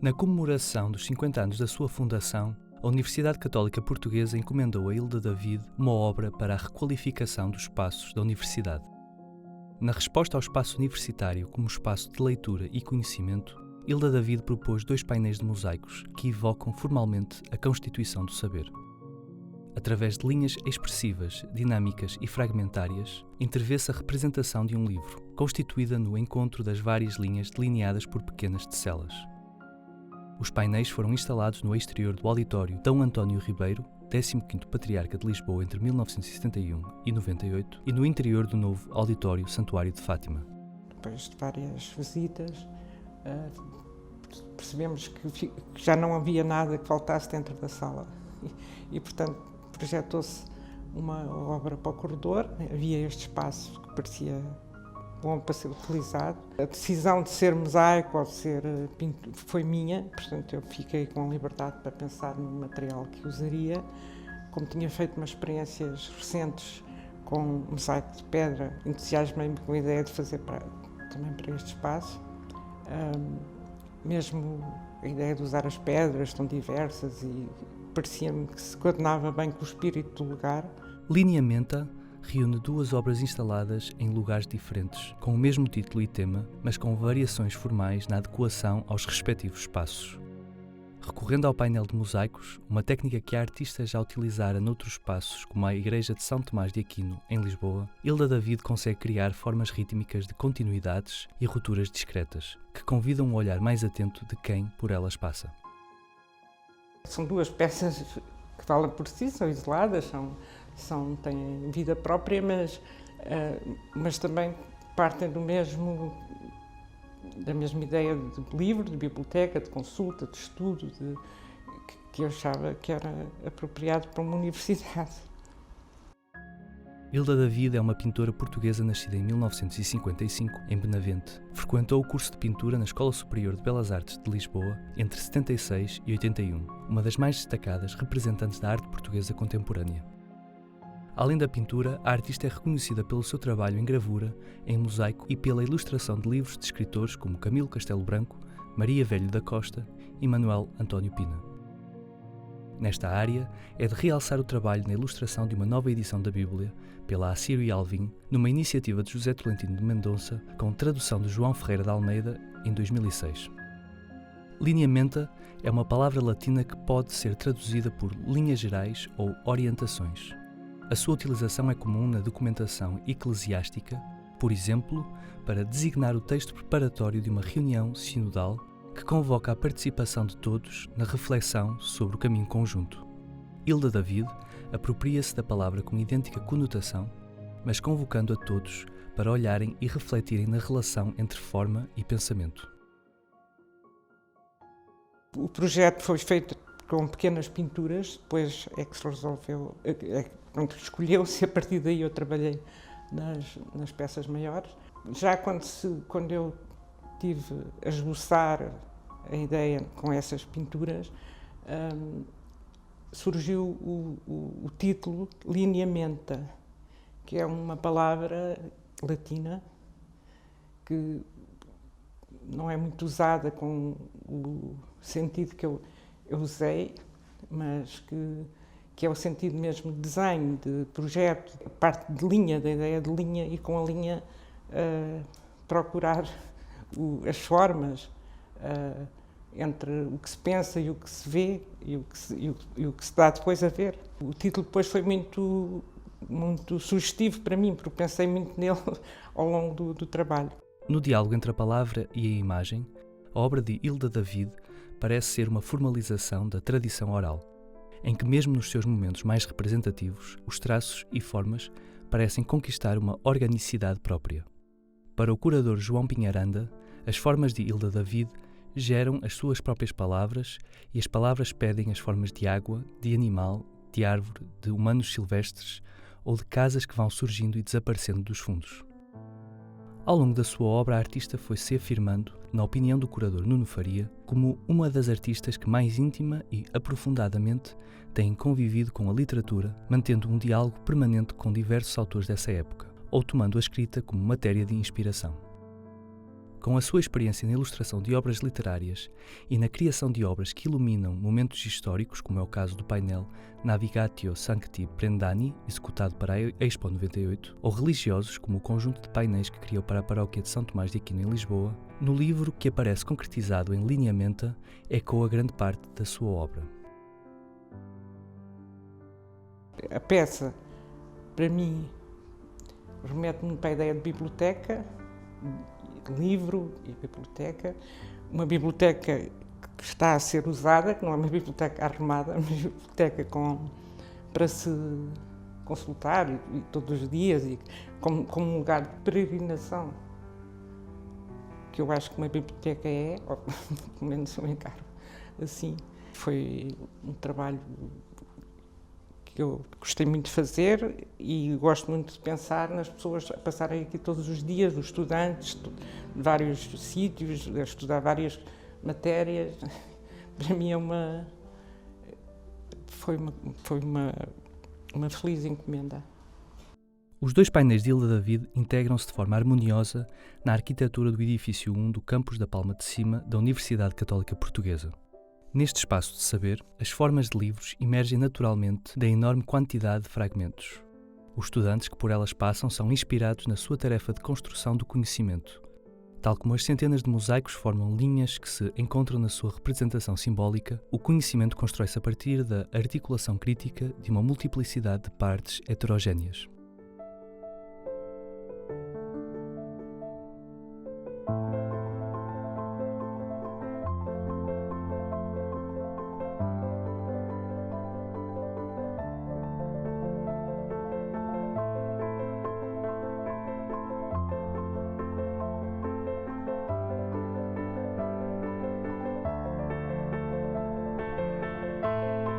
Na comemoração dos 50 anos da sua fundação, a Universidade Católica Portuguesa encomendou a Hilda David uma obra para a requalificação dos espaços da universidade. Na resposta ao espaço universitário como espaço de leitura e conhecimento, Hilda David propôs 2 painéis de mosaicos que evocam formalmente a constituição do saber. Através de linhas expressivas, dinâmicas e fragmentárias, intervê-se a representação de um livro, constituída no encontro das várias linhas delineadas por pequenas tecelas. Os painéis foram instalados no exterior do auditório D. António Ribeiro, 15º Patriarca de Lisboa entre 1971 e 98, e no interior do novo auditório Santuário de Fátima. Depois de várias visitas, percebemos que já não havia nada que faltasse dentro da sala e portanto, projetou-se uma obra para o corredor. Havia este espaço que parecia bom para ser utilizado. A decisão de ser mosaico ou de ser pintura foi minha, portanto eu fiquei com a liberdade para pensar no material que usaria. Como tinha feito umas experiências recentes com mosaico de pedra, entusiasmei-me com a ideia de fazer também para este espaço. Mesmo a ideia de usar as pedras tão diversas e parecia-me que se coordenava bem com o espírito do lugar. Lineamenta reúne 2 obras instaladas em lugares diferentes, com o mesmo título e tema, mas com variações formais na adequação aos respectivos espaços. Recorrendo ao painel de mosaicos, uma técnica que a artista já utilizara noutros espaços, como a Igreja de São Tomás de Aquino, em Lisboa, Hilda David consegue criar formas rítmicas de continuidades e rupturas discretas, que convidam um olhar mais atento de quem por elas passa. São 2 peças que falam por si, são isoladas, têm vida própria, mas também partem da mesma ideia de livro, de biblioteca, de consulta, de estudo, que eu achava que era apropriado para uma universidade. Hilda David é uma pintora portuguesa nascida em 1955, em Benavente. Frequentou o curso de pintura na Escola Superior de Belas Artes de Lisboa entre 76 e 81, uma das mais destacadas representantes da arte portuguesa contemporânea. Além da pintura, a artista é reconhecida pelo seu trabalho em gravura, em mosaico e pela ilustração de livros de escritores como Camilo Castelo Branco, Maria Velho da Costa e Manuel António Pina. Nesta área, é de realçar o trabalho na ilustração de uma nova edição da Bíblia, pela Assírio Alvim, numa iniciativa de José Tolentino de Mendonça, com tradução de João Ferreira de Almeida, em 2006. Lineamenta é uma palavra latina que pode ser traduzida por linhas gerais ou orientações. A sua utilização é comum na documentação eclesiástica, por exemplo, para designar o texto preparatório de uma reunião sinodal que convoca a participação de todos na reflexão sobre o caminho conjunto. Hilda David apropria-se da palavra com idêntica conotação, mas convocando a todos para olharem e refletirem na relação entre forma e pensamento. O projeto foi feito com pequenas pinturas, depois é que se resolveu, escolheu-se, a partir daí eu trabalhei nas peças maiores. Já quando eu tive a esboçar a ideia com essas pinturas, surgiu o título Lineamenta, que é uma palavra latina que não é muito usada com o sentido que eu usei, mas que é o sentido mesmo de desenho, de projeto, a parte de linha, da ideia de linha, e com a linha procurar as formas entre o que se pensa e o que se vê e o que se dá depois a ver. O título depois foi muito sugestivo para mim, porque pensei muito nele ao longo do trabalho. No diálogo entre a palavra e a imagem, a obra de Hilda David parece ser uma formalização da tradição oral, em que mesmo nos seus momentos mais representativos, os traços e formas parecem conquistar uma organicidade própria. Para o curador João Pinheiranda, as formas de Hilda David geram as suas próprias palavras e as palavras pedem as formas de água, de animal, de árvore, de humanos silvestres ou de casas que vão surgindo e desaparecendo dos fundos. Ao longo da sua obra, a artista foi se afirmando, na opinião do curador Nuno Faria, como uma das artistas que mais íntima e aprofundadamente têm convivido com a literatura, mantendo um diálogo permanente com diversos autores dessa época, ou tomando a escrita como matéria de inspiração. Com a sua experiência na ilustração de obras literárias e na criação de obras que iluminam momentos históricos, como é o caso do painel Navigatio Sancti Prendani, executado para a Expo 98, ou religiosos, como o conjunto de painéis que criou para a paróquia de São Tomás de Aquino em Lisboa, no livro que aparece concretizado em Lineamenta, ecoa grande parte da sua obra. A peça, para mim, remete-me para a ideia de biblioteca, livro e biblioteca. Uma biblioteca que está a ser usada, que não é uma biblioteca arrumada, é uma biblioteca para se consultar e todos os dias, e como um lugar de peregrinação, que eu acho que uma biblioteca é, ou pelo menos eu encaro assim. Foi um trabalho que eu gostei muito de fazer e gosto muito de pensar nas pessoas a passarem aqui todos os dias, os estudantes de vários sítios, a estudar várias matérias. Para mim foi uma feliz encomenda. Os dois painéis de Hilda David integram-se de forma harmoniosa na arquitetura do edifício 1 do campus da Palma de Cima da Universidade Católica Portuguesa. Neste espaço de saber, as formas de livros emergem naturalmente da enorme quantidade de fragmentos. Os estudantes que por elas passam são inspirados na sua tarefa de construção do conhecimento. Tal como as centenas de mosaicos formam linhas que se encontram na sua representação simbólica, o conhecimento constrói-se a partir da articulação crítica de uma multiplicidade de partes heterogéneas.